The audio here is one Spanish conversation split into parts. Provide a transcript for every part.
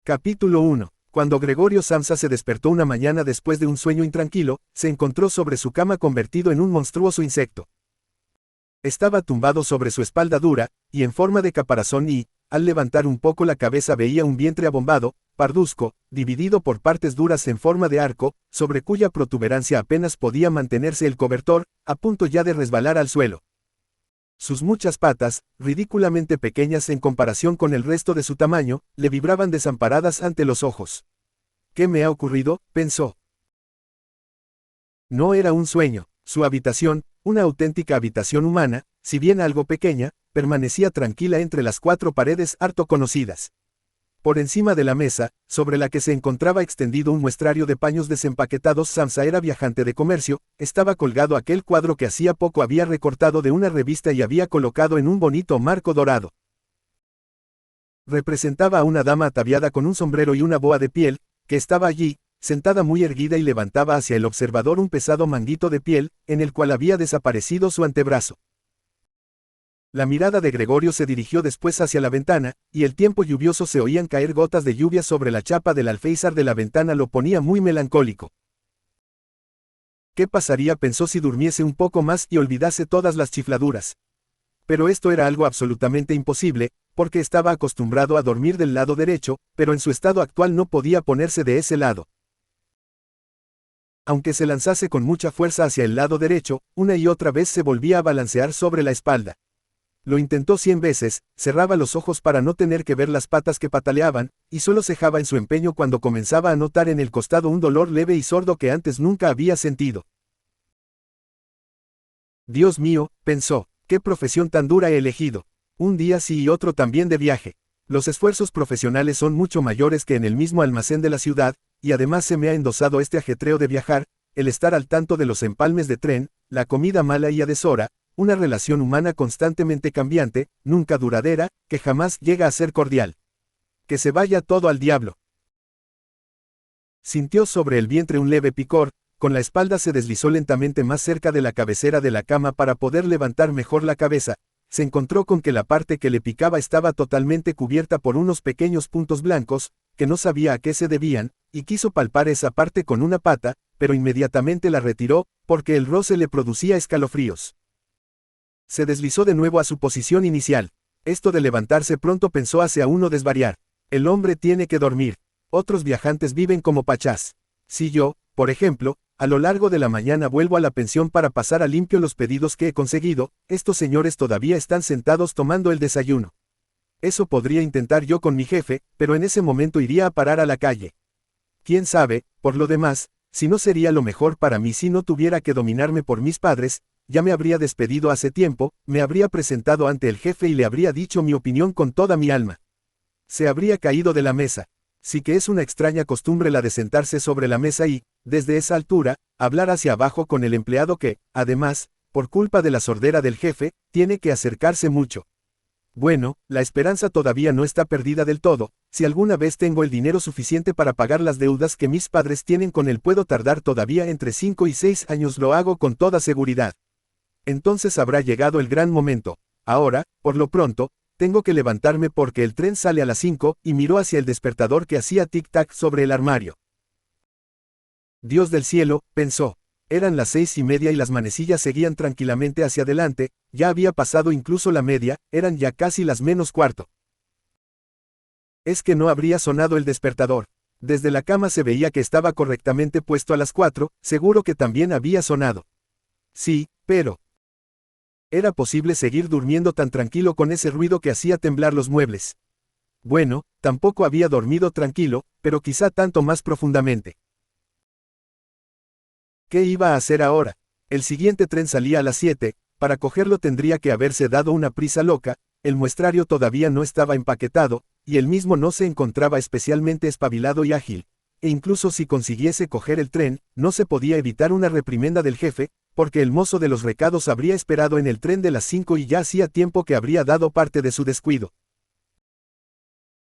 Capítulo 1. Cuando Gregorio Samsa se despertó una mañana después de un sueño intranquilo, se encontró sobre su cama convertido en un monstruoso insecto. Estaba tumbado sobre su espalda dura, y en forma de caparazón y, al levantar un poco la cabeza veía un vientre abombado, parduzco, dividido por partes duras en forma de arco, sobre cuya protuberancia apenas podía mantenerse el cobertor, a punto ya de resbalar al suelo. Sus muchas patas, ridículamente pequeñas en comparación con el resto de su tamaño, le vibraban desamparadas ante los ojos. ¿Qué me ha ocurrido?, pensó. No era un sueño. Su habitación, una auténtica habitación humana, si bien algo pequeña, permanecía tranquila entre las cuatro paredes harto conocidas. Por encima de la mesa, sobre la que se encontraba extendido un muestrario de paños desempaquetados, Samsa era viajante de comercio, estaba colgado aquel cuadro que hacía poco había recortado de una revista y había colocado en un bonito marco dorado. Representaba a una dama ataviada con un sombrero y una boa de piel, que estaba allí, sentada muy erguida y levantaba hacia el observador un pesado manguito de piel, en el cual había desaparecido su antebrazo. La mirada de Gregorio se dirigió después hacia la ventana, y el tiempo lluvioso se oían caer gotas de lluvia sobre la chapa del alféizar de la ventana lo ponía muy melancólico. ¿Qué pasaría?, pensó, si durmiese un poco más y olvidase todas las chifladuras. Pero esto era algo absolutamente imposible, porque estaba acostumbrado a dormir del lado derecho, pero en su estado actual no podía ponerse de ese lado. Aunque se lanzase con mucha fuerza hacia el lado derecho, una y otra vez se volvía a balancear sobre la espalda. Lo intentó 100 veces, cerraba los ojos para no tener que ver las patas que pataleaban, y solo cejaba en su empeño cuando comenzaba a notar en el costado un dolor leve y sordo que antes nunca había sentido. Dios mío, pensó, qué profesión tan dura he elegido. Un día sí y otro también de viaje. Los esfuerzos profesionales son mucho mayores que en el mismo almacén de la ciudad, y además se me ha endosado este ajetreo de viajar, el estar al tanto de los empalmes de tren, la comida mala y a deshora, una relación humana constantemente cambiante, nunca duradera, que jamás llega a ser cordial. Que se vaya todo al diablo. Sintió sobre el vientre un leve picor, con la espalda se deslizó lentamente más cerca de la cabecera de la cama para poder levantar mejor la cabeza. Se encontró con que la parte que le picaba estaba totalmente cubierta por unos pequeños puntos blancos, que no sabía a qué se debían, y quiso palpar esa parte con una pata, pero inmediatamente la retiró, porque el roce le producía escalofríos. Se deslizó de nuevo a su posición inicial. Esto de levantarse pronto, pensó, hace a uno desvariar. El hombre tiene que dormir. Otros viajantes viven como pachás. Si yo, por ejemplo, a lo largo de la mañana vuelvo a la pensión para pasar a limpio los pedidos que he conseguido, estos señores todavía están sentados tomando el desayuno. Eso podría intentar yo con mi jefe, pero en ese momento iría a parar a la calle. Quién sabe, por lo demás, si no sería lo mejor para mí si no tuviera que dominarme por mis padres. Ya me habría despedido hace tiempo, me habría presentado ante el jefe y le habría dicho mi opinión con toda mi alma. Se habría caído de la mesa. Sí que es una extraña costumbre la de sentarse sobre la mesa y, desde esa altura, hablar hacia abajo con el empleado que, además, por culpa de la sordera del jefe, tiene que acercarse mucho. Bueno, la esperanza todavía no está perdida del todo. Si alguna vez tengo el dinero suficiente para pagar las deudas que mis padres tienen con él, puedo tardar todavía entre 5 y 6 años, lo hago con toda seguridad. Entonces habrá llegado el gran momento. Ahora, por lo pronto, tengo que levantarme porque el tren sale a las 5, y miró hacia el despertador que hacía tic-tac sobre el armario. Dios del cielo, pensó. Eran las 6:30 y las manecillas seguían tranquilamente hacia adelante, ya había pasado incluso la media, eran ya casi las menos cuarto. Es que no habría sonado el despertador. Desde la cama se veía que estaba correctamente puesto a las 4, seguro que también había sonado. Sí, pero ¿era posible seguir durmiendo tan tranquilo con ese ruido que hacía temblar los muebles? Bueno, tampoco había dormido tranquilo, pero quizá tanto más profundamente. ¿Qué iba a hacer ahora? El siguiente tren salía a las 7, para cogerlo tendría que haberse dado una prisa loca, el muestrario todavía no estaba empaquetado, y él mismo no se encontraba especialmente espabilado y ágil, e incluso si consiguiese coger el tren, no se podía evitar una reprimenda del jefe, porque el mozo de los recados habría esperado en el tren de las 5 y ya hacía tiempo que habría dado parte de su descuido.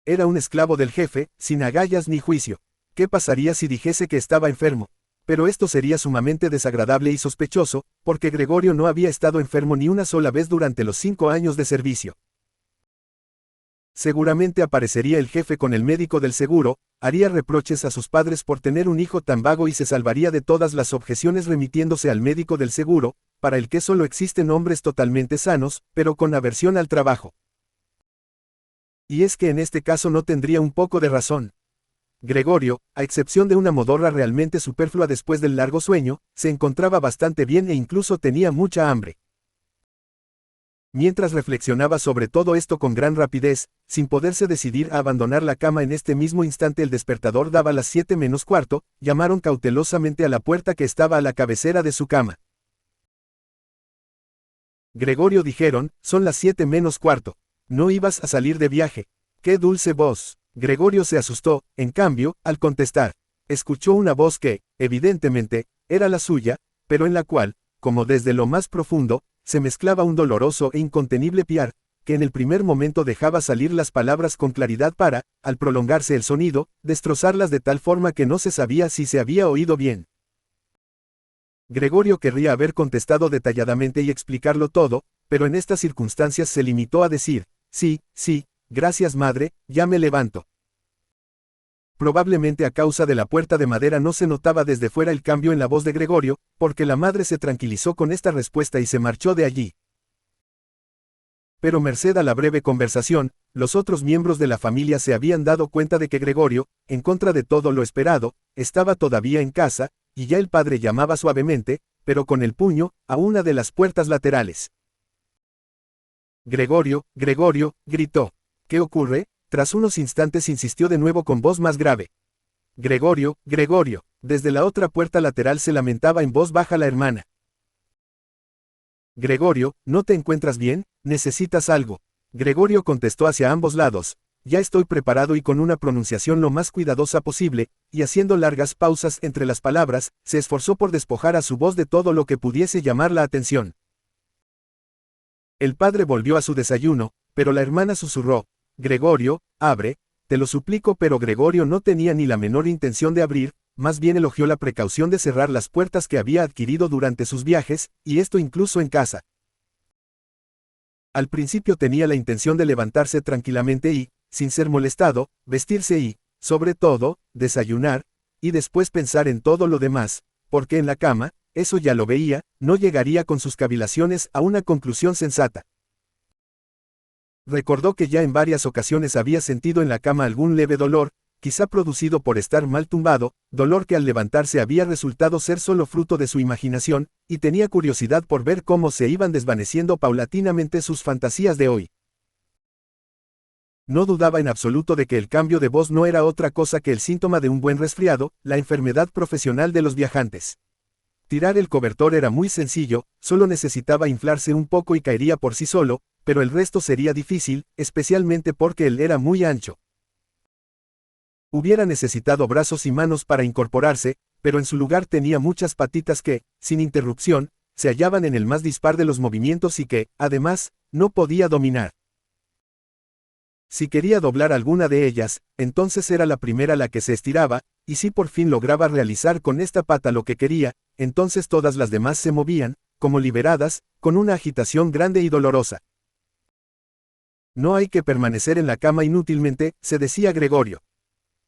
Era un esclavo del jefe, sin agallas ni juicio. ¿Qué pasaría si dijese que estaba enfermo? Pero esto sería sumamente desagradable y sospechoso, porque Gregorio no había estado enfermo ni una sola vez durante los 5 años de servicio. Seguramente aparecería el jefe con el médico del seguro, haría reproches a sus padres por tener un hijo tan vago y se salvaría de todas las objeciones remitiéndose al médico del seguro, para el que solo existen hombres totalmente sanos, pero con aversión al trabajo. Y es que en este caso no tendría un poco de razón. Gregorio, a excepción de una modorra realmente superflua después del largo sueño, se encontraba bastante bien e incluso tenía mucha hambre. Mientras reflexionaba sobre todo esto con gran rapidez, sin poderse decidir a abandonar la cama en este mismo instante el despertador daba las 7 menos cuarto, llamaron cautelosamente a la puerta que estaba a la cabecera de su cama. Gregorio dijeron, son las 7 menos cuarto. No ibas a salir de viaje. ¡Qué dulce voz! Gregorio se asustó, en cambio, al contestar. Escuchó una voz que, evidentemente, era la suya, pero en la cual, como desde lo más profundo, se mezclaba un doloroso e incontenible piar, que en el primer momento dejaba salir las palabras con claridad para, al prolongarse el sonido, destrozarlas de tal forma que no se sabía si se había oído bien. Gregorio querría haber contestado detalladamente y explicarlo todo, pero en estas circunstancias se limitó a decir, sí, gracias madre, ya me levanto. Probablemente a causa de la puerta de madera no se notaba desde fuera el cambio en la voz de Gregorio, porque la madre se tranquilizó con esta respuesta y se marchó de allí. Pero merced a la breve conversación, los otros miembros de la familia se habían dado cuenta de que Gregorio, en contra de todo lo esperado, estaba todavía en casa, y ya el padre llamaba suavemente, pero con el puño, a una de las puertas laterales. Gregorio, gritó. ¿Qué ocurre? Tras unos instantes insistió de nuevo con voz más grave. Gregorio. Desde la otra puerta lateral se lamentaba en voz baja la hermana. Gregorio, ¿no te encuentras bien? ¿Necesitas algo? Gregorio contestó hacia ambos lados. Ya estoy preparado y con una pronunciación lo más cuidadosa posible, y haciendo largas pausas entre las palabras, se esforzó por despojar a su voz de todo lo que pudiese llamar la atención. El padre volvió a su desayuno, pero la hermana susurró. Gregorio, abre, te lo suplico, pero Gregorio no tenía ni la menor intención de abrir, más bien elogió la precaución de cerrar las puertas que había adquirido durante sus viajes, y esto incluso en casa. Al principio tenía la intención de levantarse tranquilamente y, sin ser molestado, vestirse y, sobre todo, desayunar, y después pensar en todo lo demás, porque en la cama, eso ya lo veía, no llegaría con sus cavilaciones a una conclusión sensata. Recordó que ya en varias ocasiones había sentido en la cama algún leve dolor, quizá producido por estar mal tumbado, dolor que al levantarse había resultado ser solo fruto de su imaginación, y tenía curiosidad por ver cómo se iban desvaneciendo paulatinamente sus fantasías de hoy. No dudaba en absoluto de que el cambio de voz no era otra cosa que el síntoma de un buen resfriado, la enfermedad profesional de los viajantes. Tirar el cobertor era muy sencillo, solo necesitaba inflarse un poco y caería por sí solo, pero el resto sería difícil, especialmente porque él era muy ancho. Hubiera necesitado brazos y manos para incorporarse, pero en su lugar tenía muchas patitas que, sin interrupción, se hallaban en el más dispar de los movimientos y que, además, no podía dominar. Si quería doblar alguna de ellas, entonces era la primera la que se estiraba, y si por fin lograba realizar con esta pata lo que quería, entonces todas las demás se movían, como liberadas, con una agitación grande y dolorosa. No hay que permanecer en la cama inútilmente, se decía Gregorio.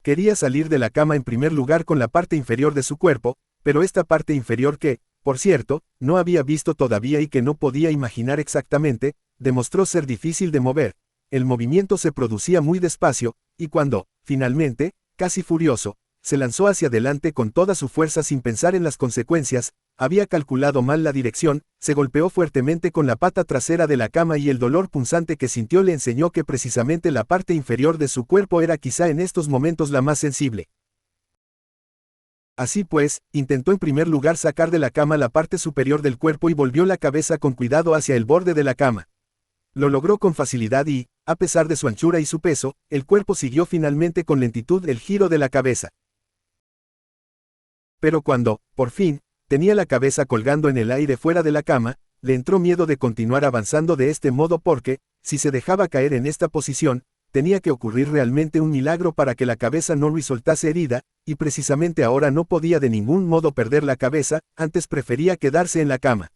Quería salir de la cama en primer lugar con la parte inferior de su cuerpo, pero esta parte inferior que, por cierto, no había visto todavía y que no podía imaginar exactamente, demostró ser difícil de mover. El movimiento se producía muy despacio, y cuando, finalmente, casi furioso, se lanzó hacia adelante con toda su fuerza sin pensar en las consecuencias, había calculado mal la dirección, se golpeó fuertemente con la pata trasera de la cama y el dolor punzante que sintió le enseñó que precisamente la parte inferior de su cuerpo era quizá en estos momentos la más sensible. Así pues, intentó en primer lugar sacar de la cama la parte superior del cuerpo y volvió la cabeza con cuidado hacia el borde de la cama. Lo logró con facilidad y, a pesar de su anchura y su peso, el cuerpo siguió finalmente con lentitud el giro de la cabeza. Pero cuando, por fin, tenía la cabeza colgando en el aire fuera de la cama, le entró miedo de continuar avanzando de este modo porque, si se dejaba caer en esta posición, tenía que ocurrir realmente un milagro para que la cabeza no resultase herida, y precisamente ahora no podía de ningún modo perder la cabeza, antes prefería quedarse en la cama.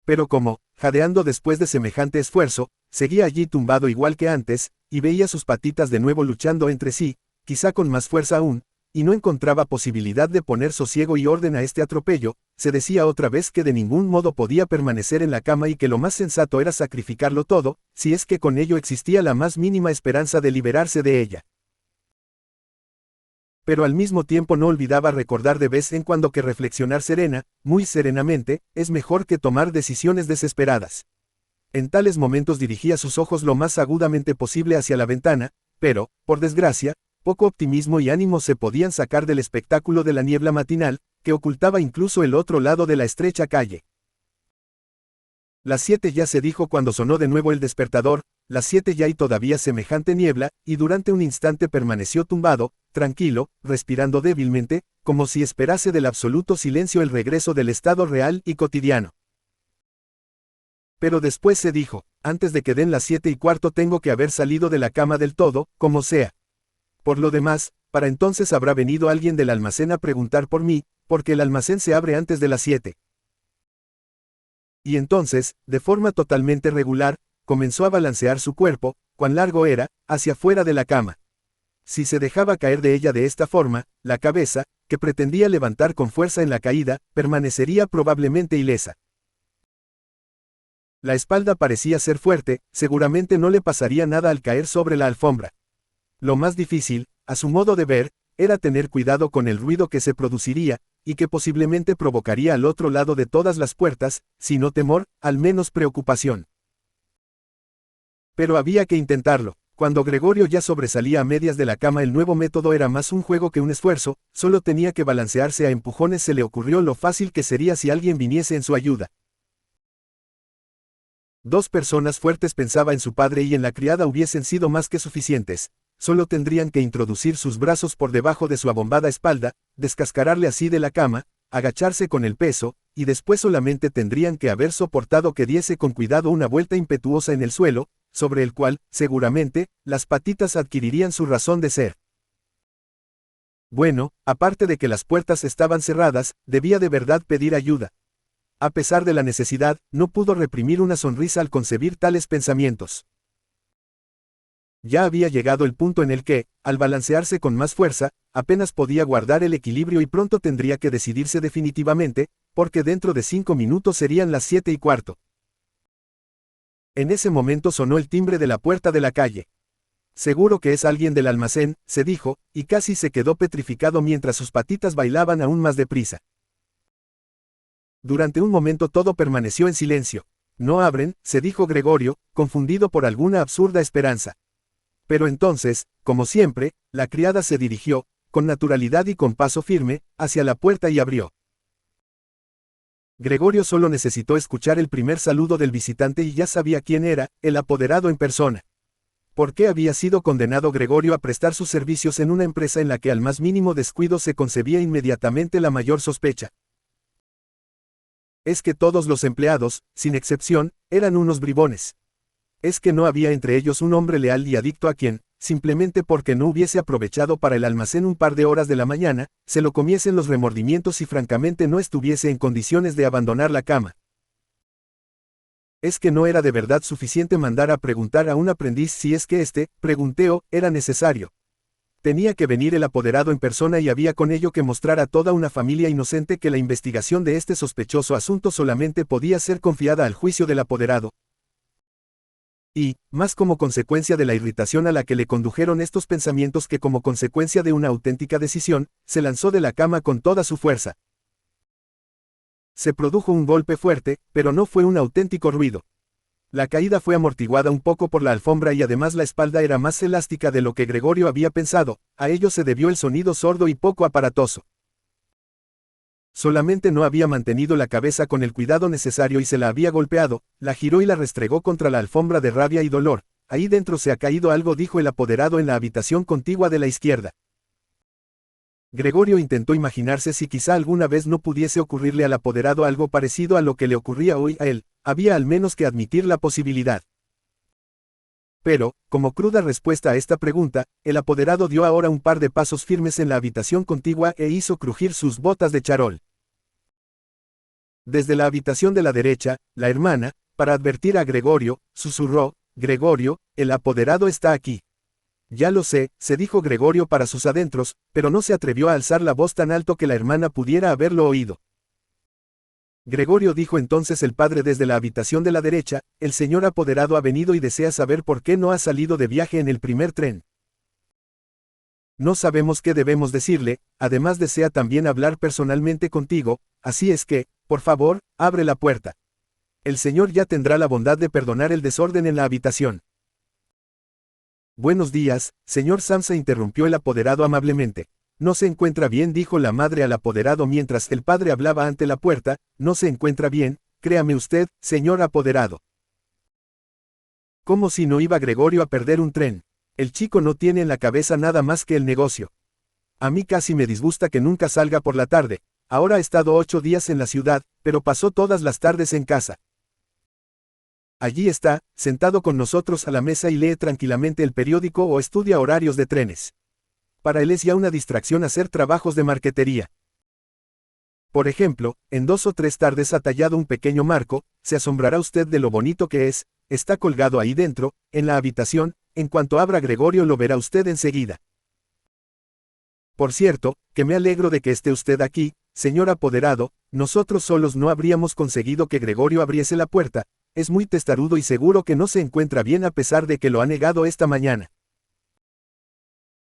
Pero como, jadeando después de semejante esfuerzo, seguía allí tumbado igual que antes, y veía sus patitas de nuevo luchando entre sí, quizá con más fuerza aún, y no encontraba posibilidad de poner sosiego y orden a este atropello. Se decía otra vez que de ningún modo podía permanecer en la cama y que lo más sensato era sacrificarlo todo, si es que con ello existía la más mínima esperanza de liberarse de ella. Pero al mismo tiempo no olvidaba recordar de vez en cuando que reflexionar serena, muy serenamente, es mejor que tomar decisiones desesperadas. En tales momentos dirigía sus ojos lo más agudamente posible hacia la ventana, pero, por desgracia, poco optimismo y ánimo se podían sacar del espectáculo de la niebla matinal, que ocultaba incluso el otro lado de la estrecha calle. Las 7 ya, se dijo cuando sonó de nuevo el despertador, las 7 ya y todavía semejante niebla, y durante un instante permaneció tumbado, tranquilo, respirando débilmente, como si esperase del absoluto silencio el regreso del estado real y cotidiano. Pero después se dijo, antes de que den las 7:15 tengo que haber salido de la cama del todo, como sea. Por lo demás, para entonces habrá venido alguien del almacén a preguntar por mí, porque el almacén se abre antes de las 7. Y entonces, de forma totalmente regular, comenzó a balancear su cuerpo, cuán largo era, hacia fuera de la cama. Si se dejaba caer de ella de esta forma, la cabeza, que pretendía levantar con fuerza en la caída, permanecería probablemente ilesa. La espalda parecía ser fuerte, seguramente no le pasaría nada al caer sobre la alfombra. Lo más difícil, a su modo de ver, era tener cuidado con el ruido que se produciría, y que posiblemente provocaría al otro lado de todas las puertas, si no temor, al menos preocupación. Pero había que intentarlo. Cuando Gregorio ya sobresalía a medias de la cama, el nuevo método era más un juego que un esfuerzo, solo tenía que balancearse a empujones. Se le ocurrió lo fácil que sería si alguien viniese en su ayuda. 2 personas fuertes, pensaba en su padre y en la criada, hubiesen sido más que suficientes. Solo tendrían que introducir sus brazos por debajo de su abombada espalda, descascararle así de la cama, agacharse con el peso, y después solamente tendrían que haber soportado que diese con cuidado una vuelta impetuosa en el suelo, sobre el cual, seguramente, las patitas adquirirían su razón de ser. Bueno, aparte de que las puertas estaban cerradas, debía de verdad pedir ayuda. A pesar de la necesidad, no pudo reprimir una sonrisa al concebir tales pensamientos. Ya había llegado el punto en el que, al balancearse con más fuerza, apenas podía guardar el equilibrio y pronto tendría que decidirse definitivamente, porque dentro de 5 minutos serían las 7:15. En ese momento sonó el timbre de la puerta de la calle. Seguro que es alguien del almacén, se dijo, y casi se quedó petrificado mientras sus patitas bailaban aún más deprisa. Durante un momento todo permaneció en silencio. No abren, se dijo Gregorio, confundido por alguna absurda esperanza. Pero entonces, como siempre, la criada se dirigió, con naturalidad y con paso firme, hacia la puerta y abrió. Gregorio solo necesitó escuchar el primer saludo del visitante y ya sabía quién era, el apoderado en persona. ¿Por qué había sido condenado Gregorio a prestar sus servicios en una empresa en la que al más mínimo descuido se concebía inmediatamente la mayor sospecha? Es que todos los empleados, sin excepción, eran unos bribones. Es que no había entre ellos un hombre leal y adicto a quien, simplemente porque no hubiese aprovechado para el almacén un par de horas de la mañana, se lo comiesen los remordimientos y francamente no estuviese en condiciones de abandonar la cama. Es que no era de verdad suficiente mandar a preguntar a un aprendiz si es que este pregunteo era necesario. Tenía que venir el apoderado en persona y había con ello que mostrar a toda una familia inocente que la investigación de este sospechoso asunto solamente podía ser confiada al juicio del apoderado. Y, más como consecuencia de la irritación a la que le condujeron estos pensamientos que como consecuencia de una auténtica decisión, se lanzó de la cama con toda su fuerza. Se produjo un golpe fuerte, pero no fue un auténtico ruido. La caída fue amortiguada un poco por la alfombra y además la espalda era más elástica de lo que Gregorio había pensado, a ello se debió el sonido sordo y poco aparatoso. Solamente no había mantenido la cabeza con el cuidado necesario y se la había golpeado, la giró y la restregó contra la alfombra de rabia y dolor. Ahí dentro se ha caído algo, dijo el apoderado en la habitación contigua de la izquierda. Gregorio intentó imaginarse si quizá alguna vez no pudiese ocurrirle al apoderado algo parecido a lo que le ocurría hoy a él, había al menos que admitir la posibilidad. Pero, como cruda respuesta a esta pregunta, el apoderado dio ahora un par de pasos firmes en la habitación contigua e hizo crujir sus botas de charol. Desde la habitación de la derecha, la hermana, para advertir a Gregorio, susurró, Gregorio, el apoderado está aquí. Ya lo sé, se dijo Gregorio para sus adentros, pero no se atrevió a alzar la voz tan alto que la hermana pudiera haberlo oído. Gregorio, dijo entonces el padre desde la habitación de la derecha, el señor apoderado ha venido y desea saber por qué no ha salido de viaje en el primer tren. No sabemos qué debemos decirle, además desea también hablar personalmente contigo, así es que, por favor, abre la puerta. El señor ya tendrá la bondad de perdonar el desorden en la habitación. Buenos días, señor Samsa, interrumpió el apoderado amablemente. No se encuentra bien, dijo la madre al apoderado mientras el padre hablaba ante la puerta, no se encuentra bien, créame usted, señor apoderado. ¿Cómo si no iba Gregorio a perder un tren? El chico no tiene en la cabeza nada más que el negocio. A mí casi me disgusta que nunca salga por la tarde. Ahora ha estado 8 días en la ciudad, pero pasó todas las tardes en casa. Allí está, sentado con nosotros a la mesa y lee tranquilamente el periódico o estudia horarios de trenes. Para él es ya una distracción hacer trabajos de marquetería. Por ejemplo, en 2 o 3 tardes ha tallado un pequeño marco, se asombrará usted de lo bonito que es, está colgado ahí dentro, en la habitación, en cuanto abra Gregorio lo verá usted enseguida. Por cierto, que me alegro de que esté usted aquí, señor apoderado, nosotros solos no habríamos conseguido que Gregorio abriese la puerta, es muy testarudo y seguro que no se encuentra bien a pesar de que lo ha negado esta mañana.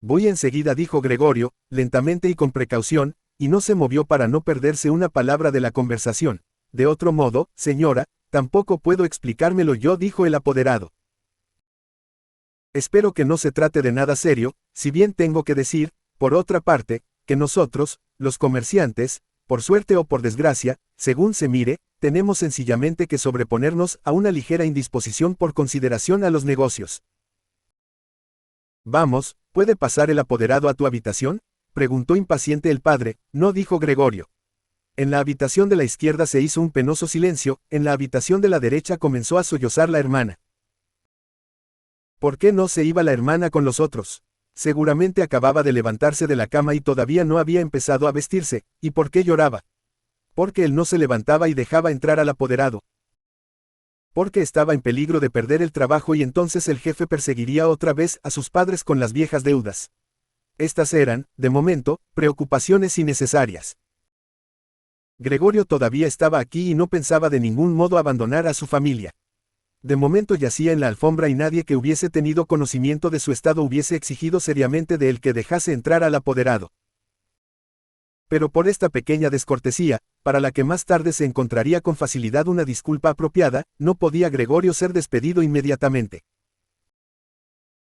Voy enseguida, dijo Gregorio, lentamente y con precaución, y no se movió para no perderse una palabra de la conversación. De otro modo, señora, tampoco puedo explicármelo yo, dijo el apoderado. Espero que no se trate de nada serio, si bien tengo que decir, por otra parte, que nosotros, los comerciantes, por suerte o por desgracia, según se mire, tenemos sencillamente que sobreponernos a una ligera indisposición por consideración a los negocios. Vamos, ¿puede pasar el apoderado a tu habitación?, preguntó impaciente el padre. No, dijo Gregorio. En la habitación de la izquierda se hizo un penoso silencio, en la habitación de la derecha comenzó a sollozar la hermana. ¿Por qué no se iba la hermana con los otros? Seguramente acababa de levantarse de la cama y todavía no había empezado a vestirse. ¿Y por qué lloraba? Porque él no se levantaba y dejaba entrar al apoderado. Porque estaba en peligro de perder el trabajo y entonces el jefe perseguiría otra vez a sus padres con las viejas deudas. Estas eran, de momento, preocupaciones innecesarias. Gregorio todavía estaba aquí y no pensaba de ningún modo abandonar a su familia. De momento yacía en la alfombra y nadie que hubiese tenido conocimiento de su estado hubiese exigido seriamente de él que dejase entrar al apoderado. Pero por esta pequeña descortesía, para la que más tarde se encontraría con facilidad una disculpa apropiada, no podía Gregorio ser despedido inmediatamente.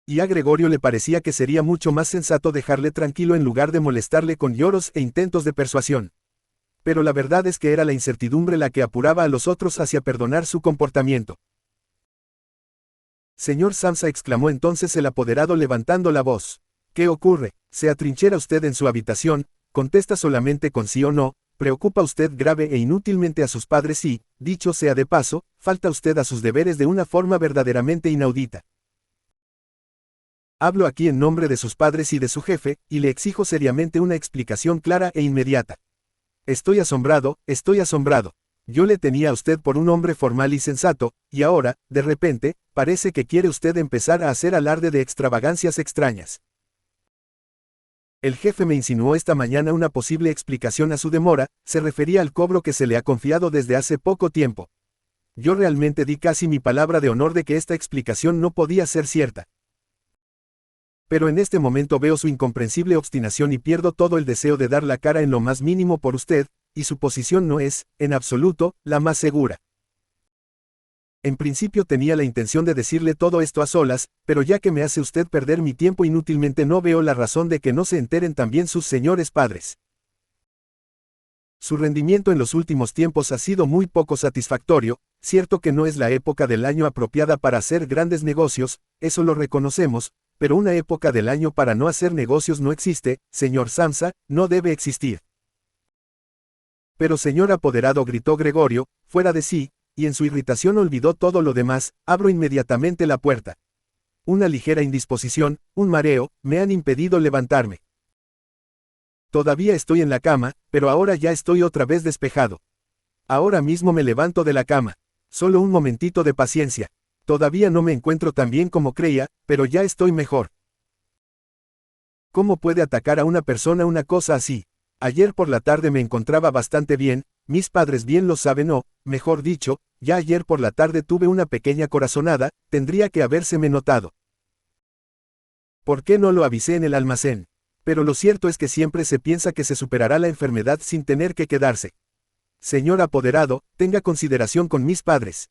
Y a Gregorio le parecía que sería mucho más sensato dejarle tranquilo en lugar de molestarle con lloros e intentos de persuasión. Pero la verdad es que era la incertidumbre la que apuraba a los otros hacia perdonar su comportamiento. Señor Samsa, exclamó entonces el apoderado levantando la voz. ¿Qué ocurre? ¿Se atrinchera usted en su habitación? Contesta solamente con sí o no. ¿Preocupa usted grave e inútilmente a sus padres y, dicho sea de paso, falta usted a sus deberes de una forma verdaderamente inaudita? Hablo aquí en nombre de sus padres y de su jefe, y le exijo seriamente una explicación clara e inmediata. Estoy asombrado, estoy asombrado. Yo le tenía a usted por un hombre formal y sensato, y ahora, de repente, parece que quiere usted empezar a hacer alarde de extravagancias extrañas. El jefe me insinuó esta mañana una posible explicación a su demora, se refería al cobro que se le ha confiado desde hace poco tiempo. Yo realmente di casi mi palabra de honor de que esta explicación no podía ser cierta. Pero en este momento veo su incomprensible obstinación y pierdo todo el deseo de dar la cara en lo más mínimo por usted, y su posición no es, en absoluto, la más segura. En principio tenía la intención de decirle todo esto a solas, pero ya que me hace usted perder mi tiempo inútilmente no veo la razón de que no se enteren también sus señores padres. Su rendimiento en los últimos tiempos ha sido muy poco satisfactorio, cierto que no es la época del año apropiada para hacer grandes negocios, eso lo reconocemos, pero una época del año para no hacer negocios no existe, señor Samsa, no debe existir. Pero señor apoderado, gritó Gregorio, fuera de sí, y en su irritación olvidó todo lo demás, abro inmediatamente la puerta. Una ligera indisposición, un mareo, me han impedido levantarme. Todavía estoy en la cama, pero ahora ya estoy otra vez despejado. Ahora mismo me levanto de la cama. Solo un momentito de paciencia. Todavía no me encuentro tan bien como creía, pero ya estoy mejor. ¿Cómo puede atacar a una persona una cosa así? Ayer por la tarde me encontraba bastante bien, mis padres bien lo saben o, mejor dicho, ya ayer por la tarde tuve una pequeña corazonada, tendría que habérseme notado. ¿Por qué no lo avisé en el almacén? Pero lo cierto es que siempre se piensa que se superará la enfermedad sin tener que quedarse. Señor apoderado, tenga consideración con mis padres.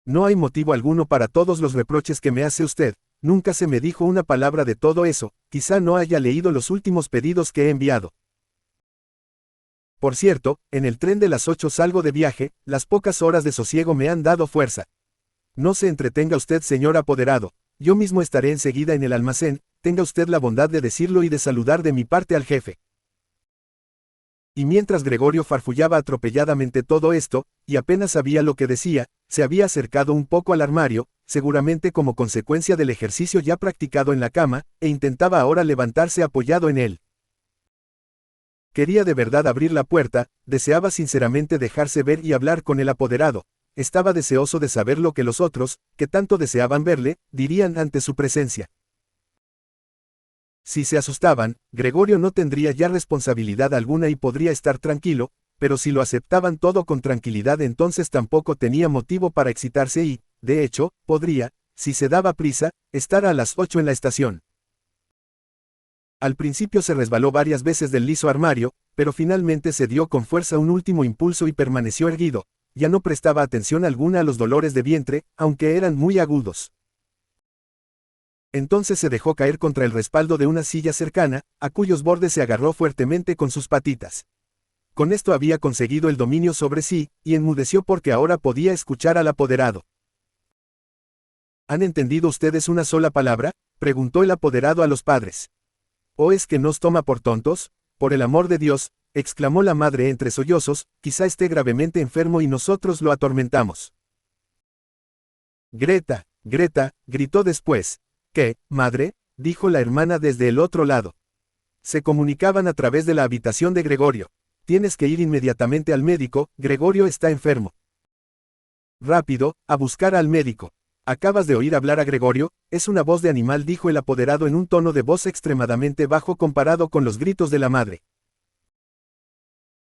No hay motivo alguno para todos los reproches que me hace usted, nunca se me dijo una palabra de todo eso, quizá no haya leído los últimos pedidos que he enviado. Por cierto, en el tren de las 8 salgo de viaje, las pocas horas de sosiego me han dado fuerza. No se entretenga usted, señor apoderado, yo mismo estaré enseguida en el almacén, tenga usted la bondad de decirlo y de saludar de mi parte al jefe. Y mientras Gregorio farfullaba atropelladamente todo esto, y apenas sabía lo que decía, se había acercado un poco al armario, seguramente como consecuencia del ejercicio ya practicado en la cama, e intentaba ahora levantarse apoyado en él. Quería de verdad abrir la puerta, deseaba sinceramente dejarse ver y hablar con el apoderado, estaba deseoso de saber lo que los otros, que tanto deseaban verle, dirían ante su presencia. Si se asustaban, Gregorio no tendría ya responsabilidad alguna y podría estar tranquilo, pero si lo aceptaban todo con tranquilidad entonces tampoco tenía motivo para excitarse y, de hecho, podría, si se daba prisa, estar a las 8 en la estación. Al principio se resbaló varias veces del liso armario, pero finalmente se dio con fuerza un último impulso y permaneció erguido, ya no prestaba atención alguna a los dolores de vientre, aunque eran muy agudos. Entonces se dejó caer contra el respaldo de una silla cercana, a cuyos bordes se agarró fuertemente con sus patitas. Con esto había conseguido el dominio sobre sí, y enmudeció porque ahora podía escuchar al apoderado. ¿Han entendido ustedes una sola palabra?, preguntó el apoderado a los padres. ¿O es que nos toma por tontos? Por el amor de Dios, exclamó la madre entre sollozos, quizá esté gravemente enfermo y nosotros lo atormentamos. Greta, Greta, gritó después. ¿Qué, madre?, dijo la hermana desde el otro lado. Se comunicaban a través de la habitación de Gregorio. Tienes que ir inmediatamente al médico, Gregorio está enfermo. Rápido, a buscar al médico. ¿Acabas de oír hablar a Gregorio? Es una voz de animal, dijo el apoderado en un tono de voz extremadamente bajo comparado con los gritos de la madre.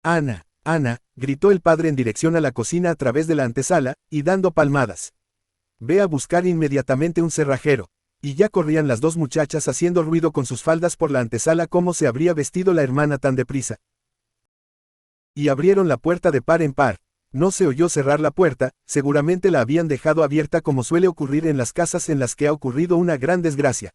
Ana, Ana, gritó el padre en dirección a la cocina a través de la antesala, y dando palmadas. Ve a buscar inmediatamente un cerrajero. Y ya corrían las dos muchachas haciendo ruido con sus faldas por la antesala. ¿Cómo se habría vestido la hermana tan deprisa? Y abrieron la puerta de par en par. No se oyó cerrar la puerta, seguramente la habían dejado abierta como suele ocurrir en las casas en las que ha ocurrido una gran desgracia.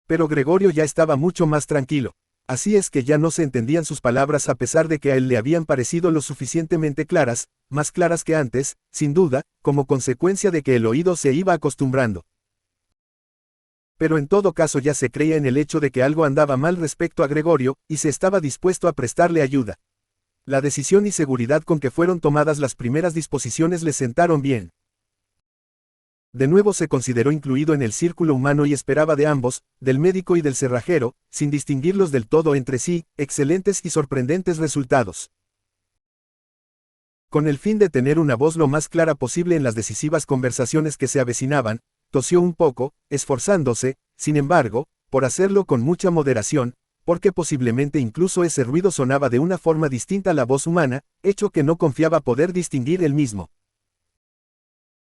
Pero Gregorio ya estaba mucho más tranquilo. Así es que ya no se entendían sus palabras a pesar de que a él le habían parecido lo suficientemente claras, más claras que antes, sin duda, como consecuencia de que el oído se iba acostumbrando. Pero en todo caso ya se creía en el hecho de que algo andaba mal respecto a Gregorio, y se estaba dispuesto a prestarle ayuda. La decisión y seguridad con que fueron tomadas las primeras disposiciones le sentaron bien. De nuevo se consideró incluido en el círculo humano y esperaba de ambos, del médico y del cerrajero, sin distinguirlos del todo entre sí, excelentes y sorprendentes resultados. Con el fin de tener una voz lo más clara posible en las decisivas conversaciones que se avecinaban, tosió un poco, esforzándose, sin embargo, por hacerlo con mucha moderación, porque posiblemente incluso ese ruido sonaba de una forma distinta a la voz humana, hecho que no confiaba poder distinguir él mismo.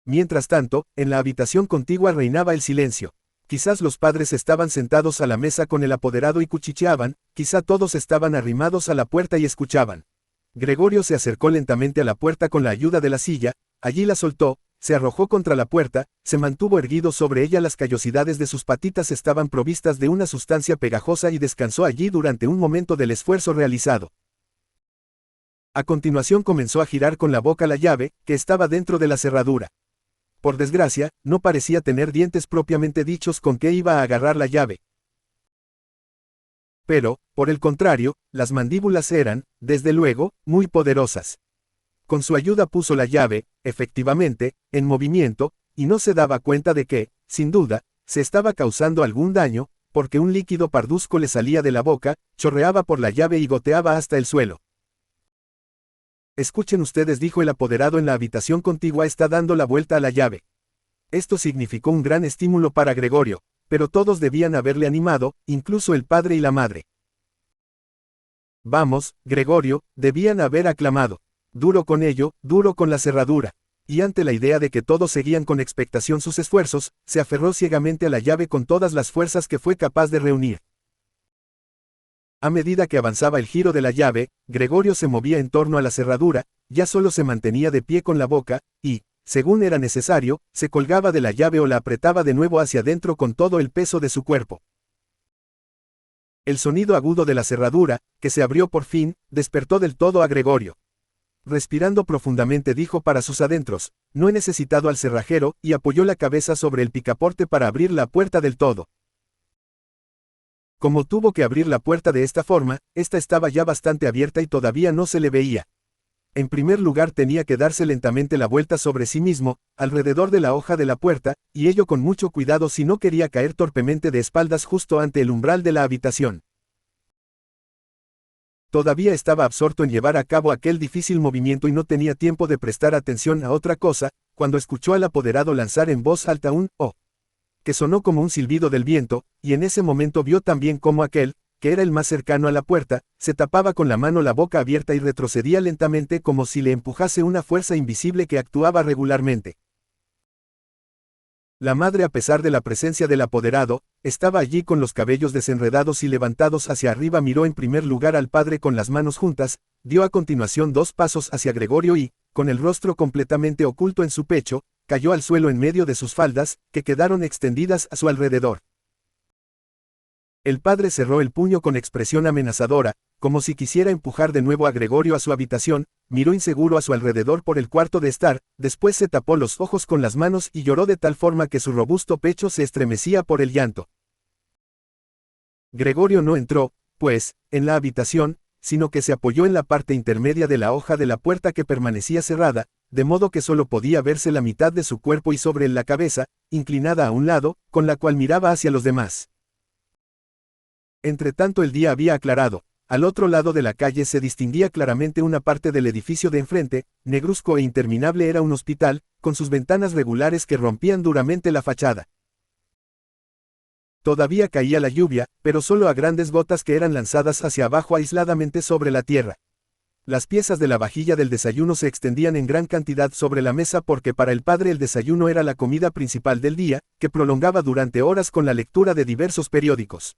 Mientras tanto, en la habitación contigua reinaba el silencio. Quizás los padres estaban sentados a la mesa con el apoderado y cuchicheaban, quizá todos estaban arrimados a la puerta y escuchaban. Gregorio se acercó lentamente a la puerta con la ayuda de la silla, allí la soltó, se arrojó contra la puerta, se mantuvo erguido sobre ella, las callosidades de sus patitas estaban provistas de una sustancia pegajosa y descansó allí durante un momento del esfuerzo realizado. A continuación comenzó a girar con la boca la llave, que estaba dentro de la cerradura. Por desgracia, no parecía tener dientes propiamente dichos con que iba a agarrar la llave. Pero, por el contrario, las mandíbulas eran, desde luego, muy poderosas. Con su ayuda puso la llave, efectivamente, en movimiento, y no se daba cuenta de que, sin duda, se estaba causando algún daño, porque un líquido parduzco le salía de la boca, chorreaba por la llave y goteaba hasta el suelo. Escuchen ustedes, dijo el apoderado en la habitación contigua, está dando la vuelta a la llave. Esto significó un gran estímulo para Gregorio, pero todos debían haberle animado, incluso el padre y la madre. Vamos, Gregorio, debían haber aclamado. Duro con ello, duro con la cerradura. Y ante la idea de que todos seguían con expectación sus esfuerzos, se aferró ciegamente a la llave con todas las fuerzas que fue capaz de reunir. A medida que avanzaba el giro de la llave, Gregorio se movía en torno a la cerradura, ya solo se mantenía de pie con la boca, y, según era necesario, se colgaba de la llave o la apretaba de nuevo hacia adentro con todo el peso de su cuerpo. El sonido agudo de la cerradura, que se abrió por fin, despertó del todo a Gregorio. Respirando profundamente dijo para sus adentros, no he necesitado al cerrajero, y apoyó la cabeza sobre el picaporte para abrir la puerta del todo. Como tuvo que abrir la puerta de esta forma, esta estaba ya bastante abierta y todavía no se le veía. En primer lugar tenía que darse lentamente la vuelta sobre sí mismo, alrededor de la hoja de la puerta, y ello con mucho cuidado si no quería caer torpemente de espaldas justo ante el umbral de la habitación. Todavía estaba absorto en llevar a cabo aquel difícil movimiento y no tenía tiempo de prestar atención a otra cosa, cuando escuchó al apoderado lanzar en voz alta un «oh», que sonó como un silbido del viento, y en ese momento vio también cómo aquel, que era el más cercano a la puerta, se tapaba con la mano la boca abierta y retrocedía lentamente como si le empujase una fuerza invisible que actuaba regularmente. La madre, a pesar de la presencia del apoderado, estaba allí con los cabellos desenredados y levantados hacia arriba. Miró en primer lugar al padre con las manos juntas, dio a continuación 2 pasos hacia Gregorio y, con el rostro completamente oculto en su pecho, cayó al suelo en medio de sus faldas, que quedaron extendidas a su alrededor. El padre cerró el puño con expresión amenazadora, como si quisiera empujar de nuevo a Gregorio a su habitación, miró inseguro a su alrededor por el cuarto de estar, después se tapó los ojos con las manos y lloró de tal forma que su robusto pecho se estremecía por el llanto. Gregorio no entró, pues, en la habitación, sino que se apoyó en la parte intermedia de la hoja de la puerta que permanecía cerrada, de modo que solo podía verse la mitad de su cuerpo y sobre él la cabeza, inclinada a un lado, con la cual miraba hacia los demás. Entretanto el día había aclarado. Al otro lado de la calle se distinguía claramente una parte del edificio de enfrente, negruzco e interminable. Era un hospital, con sus ventanas regulares que rompían duramente la fachada. Todavía caía la lluvia, pero solo a grandes gotas que eran lanzadas hacia abajo aisladamente sobre la tierra. Las piezas de la vajilla del desayuno se extendían en gran cantidad sobre la mesa porque para el padre el desayuno era la comida principal del día, que prolongaba durante horas con la lectura de diversos periódicos.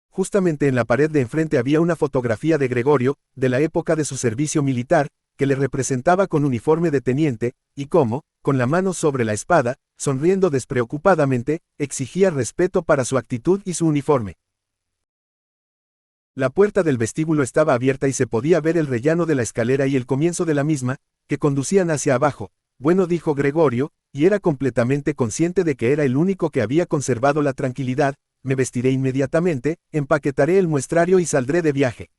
Justamente en la pared de enfrente había una fotografía de Gregorio, de la época de su servicio militar, que le representaba con uniforme de teniente, y cómo, con la mano sobre la espada, sonriendo despreocupadamente, exigía respeto para su actitud y su uniforme. La puerta del vestíbulo estaba abierta y se podía ver el rellano de la escalera y el comienzo de la misma, que conducían hacia abajo. Bueno, dijo Gregorio, y era completamente consciente de que era el único que había conservado la tranquilidad. Me vestiré inmediatamente, empaquetaré el muestrario y saldré de viaje.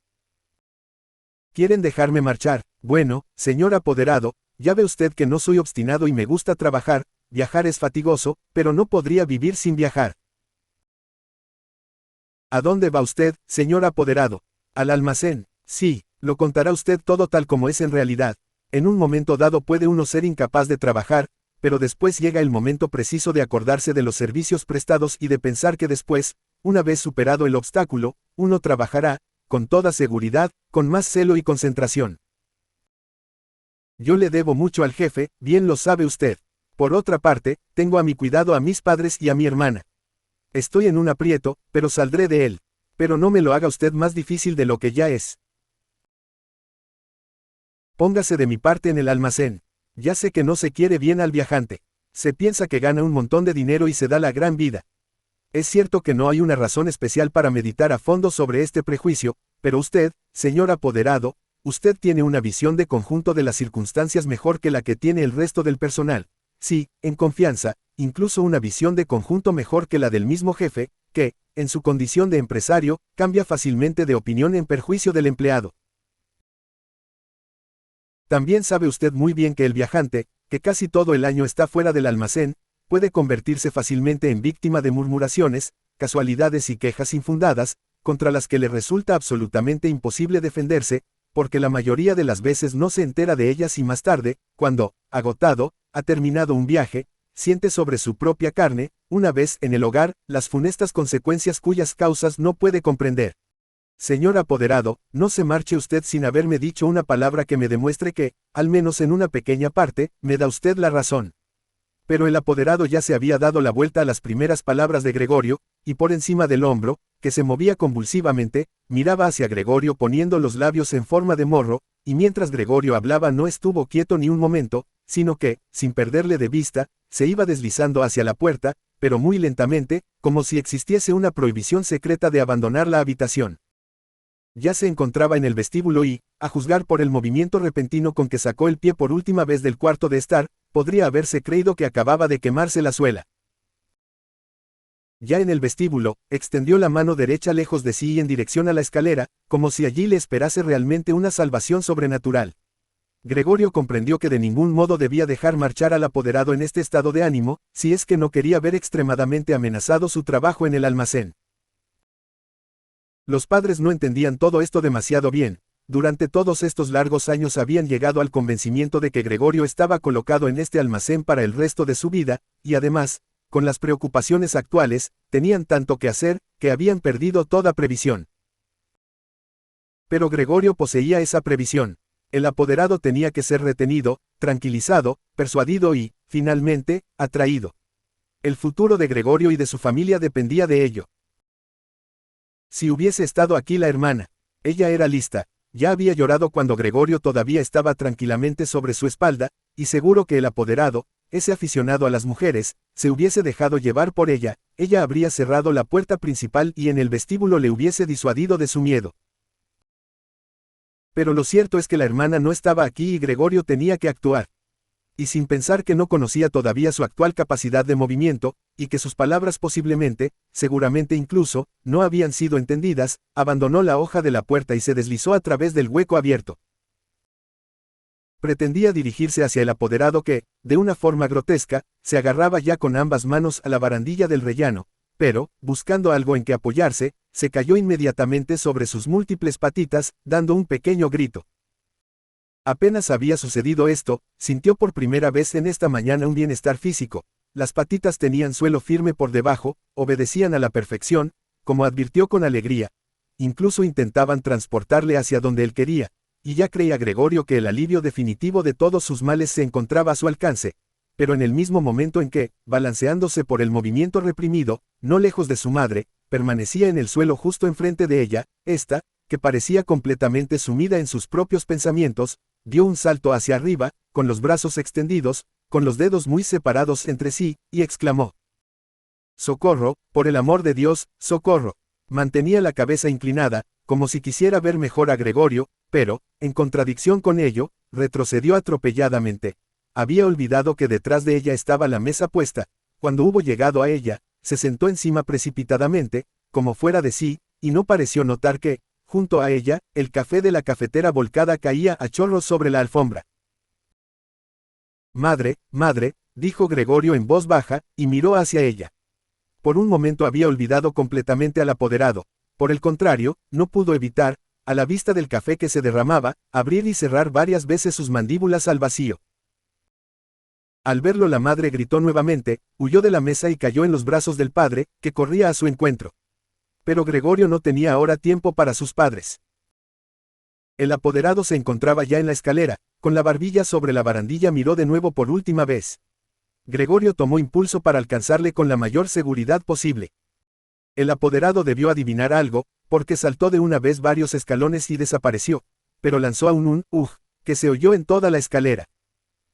¿Quieren dejarme marchar? Bueno, señor apoderado, ya ve usted que no soy obstinado y me gusta trabajar. Viajar es fatigoso, pero no podría vivir sin viajar. ¿A dónde va usted, señor apoderado? Al almacén. Sí, lo contará usted todo tal como es en realidad. En un momento dado puede uno ser incapaz de trabajar, pero después llega el momento preciso de acordarse de los servicios prestados y de pensar que después, una vez superado el obstáculo, uno trabajará, con toda seguridad, con más celo y concentración. Yo le debo mucho al jefe, bien lo sabe usted. Por otra parte, tengo a mi cuidado a mis padres y a mi hermana. Estoy en un aprieto, pero saldré de él. Pero no me lo haga usted más difícil de lo que ya es. Póngase de mi parte en el almacén. Ya sé que no se quiere bien al viajante. Se piensa que gana un montón de dinero y se da la gran vida. Es cierto que no hay una razón especial para meditar a fondo sobre este prejuicio, pero usted, señor apoderado, usted tiene una visión de conjunto de las circunstancias mejor que la que tiene el resto del personal. Sí, en confianza, incluso una visión de conjunto mejor que la del mismo jefe, que, en su condición de empresario, cambia fácilmente de opinión en perjuicio del empleado. También sabe usted muy bien que el viajante, que casi todo el año está fuera del almacén, puede convertirse fácilmente en víctima de murmuraciones, casualidades y quejas infundadas, contra las que le resulta absolutamente imposible defenderse, porque la mayoría de las veces no se entera de ellas y más tarde, cuando, agotado, ha terminado un viaje, siente sobre su propia carne, una vez en el hogar, las funestas consecuencias cuyas causas no puede comprender. Señor apoderado, no se marche usted sin haberme dicho una palabra que me demuestre que, al menos en una pequeña parte, me da usted la razón. Pero el apoderado ya se había dado la vuelta a las primeras palabras de Gregorio, y por encima del hombro, que se movía convulsivamente, miraba hacia Gregorio poniendo los labios en forma de morro, y mientras Gregorio hablaba no estuvo quieto ni un momento, sino que, sin perderle de vista, se iba deslizando hacia la puerta, pero muy lentamente, como si existiese una prohibición secreta de abandonar la habitación. Ya se encontraba en el vestíbulo y, a juzgar por el movimiento repentino con que sacó el pie por última vez del cuarto de estar, podría haberse creído que acababa de quemarse la suela. Ya en el vestíbulo, extendió la mano derecha lejos de sí y en dirección a la escalera, como si allí le esperase realmente una salvación sobrenatural. Gregorio comprendió que de ningún modo debía dejar marchar al apoderado en este estado de ánimo, si es que no quería ver extremadamente amenazado su trabajo en el almacén. Los padres no entendían todo esto demasiado bien. Durante todos estos largos años habían llegado al convencimiento de que Gregorio estaba colocado en este almacén para el resto de su vida, y además, con las preocupaciones actuales, tenían tanto que hacer, que habían perdido toda previsión. Pero Gregorio poseía esa previsión. El apoderado tenía que ser retenido, tranquilizado, persuadido y, finalmente, atraído. El futuro de Gregorio y de su familia dependía de ello. Si hubiese estado aquí la hermana, ella era lista, ya había llorado cuando Gregorio todavía estaba tranquilamente sobre su espalda, y seguro que el apoderado, ese aficionado a las mujeres, se hubiese dejado llevar por ella, ella habría cerrado la puerta principal y en el vestíbulo le hubiese disuadido de su miedo. Pero lo cierto es que la hermana no estaba aquí y Gregorio tenía que actuar. Y sin pensar que no conocía todavía su actual capacidad de movimiento, y que sus palabras posiblemente, seguramente incluso, no habían sido entendidas, abandonó la hoja de la puerta y se deslizó a través del hueco abierto. Pretendía dirigirse hacia el apoderado que, de una forma grotesca, se agarraba ya con ambas manos a la barandilla del rellano, pero, buscando algo en que apoyarse, se cayó inmediatamente sobre sus múltiples patitas, dando un pequeño grito. Apenas había sucedido esto, sintió por primera vez en esta mañana un bienestar físico. Las patitas tenían suelo firme por debajo, obedecían a la perfección, como advirtió con alegría. Incluso intentaban transportarle hacia donde él quería, y ya creía Gregorio que el alivio definitivo de todos sus males se encontraba a su alcance. Pero en el mismo momento en que, balanceándose por el movimiento reprimido, no lejos de su madre, permanecía en el suelo justo enfrente de ella, ésta, que parecía completamente sumida en sus propios pensamientos, dio un salto hacia arriba, con los brazos extendidos, con los dedos muy separados entre sí, y exclamó: «¡Socorro, por el amor de Dios, socorro!». Mantenía la cabeza inclinada, como si quisiera ver mejor a Gregorio, pero, en contradicción con ello, retrocedió atropelladamente. Había olvidado que detrás de ella estaba la mesa puesta. Cuando hubo llegado a ella, se sentó encima precipitadamente, como fuera de sí, y no pareció notar que, junto a ella, el café de la cafetera volcada caía a chorros sobre la alfombra. «Madre, madre», dijo Gregorio en voz baja, y miró hacia ella. Por un momento había olvidado completamente al apoderado. Por el contrario, no pudo evitar, a la vista del café que se derramaba, abrir y cerrar varias veces sus mandíbulas al vacío. Al verlo la madre gritó nuevamente, huyó de la mesa y cayó en los brazos del padre, que corría a su encuentro. Pero Gregorio no tenía ahora tiempo para sus padres. El apoderado se encontraba ya en la escalera, con la barbilla sobre la barandilla miró de nuevo por última vez. Gregorio tomó impulso para alcanzarle con la mayor seguridad posible. El apoderado debió adivinar algo, porque saltó de una vez varios escalones y desapareció, pero lanzó aún un «ugh», que se oyó en toda la escalera.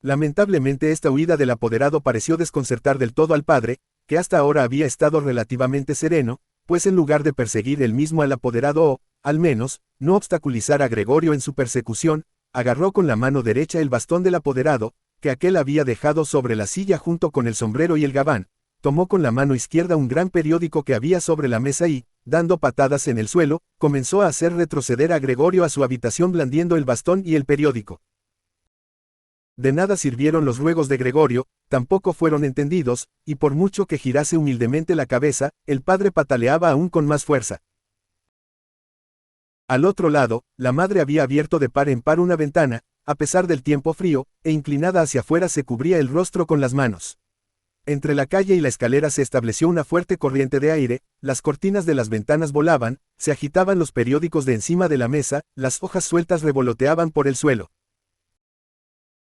Lamentablemente esta huida del apoderado pareció desconcertar del todo al padre, que hasta ahora había estado relativamente sereno, pues en lugar de perseguir él mismo al apoderado o, al menos, no obstaculizar a Gregorio en su persecución, agarró con la mano derecha el bastón del apoderado, que aquel había dejado sobre la silla junto con el sombrero y el gabán, tomó con la mano izquierda un gran periódico que había sobre la mesa y, dando patadas en el suelo, comenzó a hacer retroceder a Gregorio a su habitación blandiendo el bastón y el periódico. De nada sirvieron los ruegos de Gregorio, tampoco fueron entendidos, y por mucho que girase humildemente la cabeza, el padre pataleaba aún con más fuerza. Al otro lado, la madre había abierto de par en par una ventana, a pesar del tiempo frío, e inclinada hacia afuera se cubría el rostro con las manos. Entre la calle y la escalera se estableció una fuerte corriente de aire, las cortinas de las ventanas volaban, se agitaban los periódicos de encima de la mesa, las hojas sueltas revoloteaban por el suelo.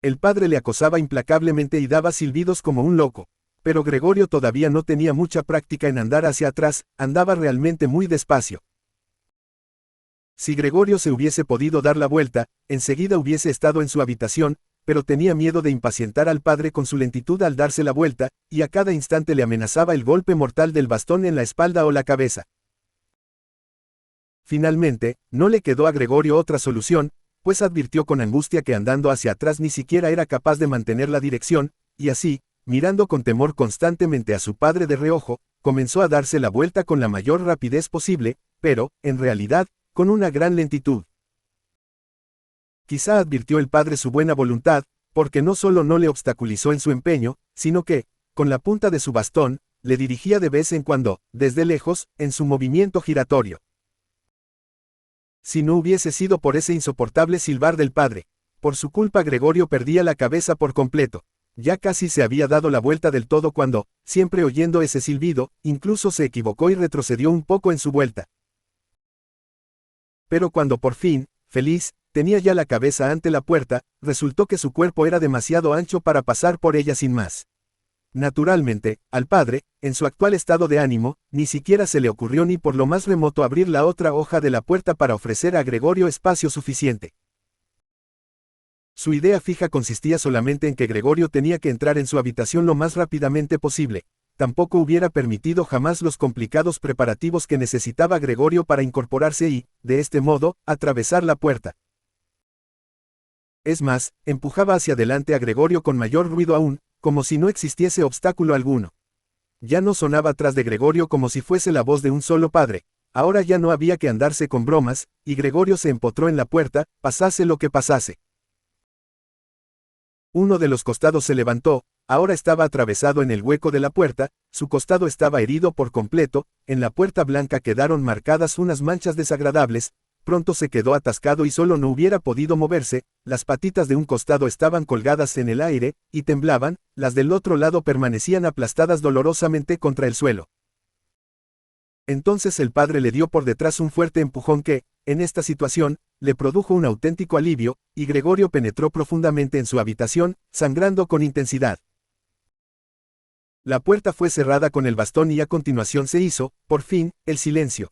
El padre le acosaba implacablemente y daba silbidos como un loco. Pero Gregorio todavía no tenía mucha práctica en andar hacia atrás, andaba realmente muy despacio. Si Gregorio se hubiese podido dar la vuelta, enseguida hubiese estado en su habitación, pero tenía miedo de impacientar al padre con su lentitud al darse la vuelta, y a cada instante le amenazaba el golpe mortal del bastón en la espalda o la cabeza. Finalmente, no le quedó a Gregorio otra solución, pues advirtió con angustia que andando hacia atrás ni siquiera era capaz de mantener la dirección, y así, mirando con temor constantemente a su padre de reojo, comenzó a darse la vuelta con la mayor rapidez posible, pero, en realidad, con una gran lentitud. Quizá advirtió el padre su buena voluntad, porque no solo no le obstaculizó en su empeño, sino que, con la punta de su bastón, le dirigía de vez en cuando, desde lejos, en su movimiento giratorio. Si no hubiese sido por ese insoportable silbar del padre, por su culpa Gregorio perdía la cabeza por completo. Ya casi se había dado la vuelta del todo cuando, siempre oyendo ese silbido, incluso se equivocó y retrocedió un poco en su vuelta. Pero cuando por fin, feliz, tenía ya la cabeza ante la puerta, resultó que su cuerpo era demasiado ancho para pasar por ella sin más. Naturalmente, al padre, en su actual estado de ánimo, ni siquiera se le ocurrió ni por lo más remoto abrir la otra hoja de la puerta para ofrecer a Gregorio espacio suficiente. Su idea fija consistía solamente en que Gregorio tenía que entrar en su habitación lo más rápidamente posible. Tampoco hubiera permitido jamás los complicados preparativos que necesitaba Gregorio para incorporarse y, de este modo, atravesar la puerta. Es más, empujaba hacia adelante a Gregorio con mayor ruido aún, como si no existiese obstáculo alguno. Ya no sonaba tras de Gregorio como si fuese la voz de un solo padre. Ahora ya no había que andarse con bromas, y Gregorio se empotró en la puerta, pasase lo que pasase. Uno de los costados se levantó, ahora estaba atravesado en el hueco de la puerta, su costado estaba herido por completo, en la puerta blanca quedaron marcadas unas manchas desagradables, pronto se quedó atascado y solo no hubiera podido moverse, las patitas de un costado estaban colgadas en el aire, y temblaban, las del otro lado permanecían aplastadas dolorosamente contra el suelo. Entonces el padre le dio por detrás un fuerte empujón que, en esta situación, le produjo un auténtico alivio, y Gregorio penetró profundamente en su habitación, sangrando con intensidad. La puerta fue cerrada con el bastón y a continuación se hizo, por fin, el silencio.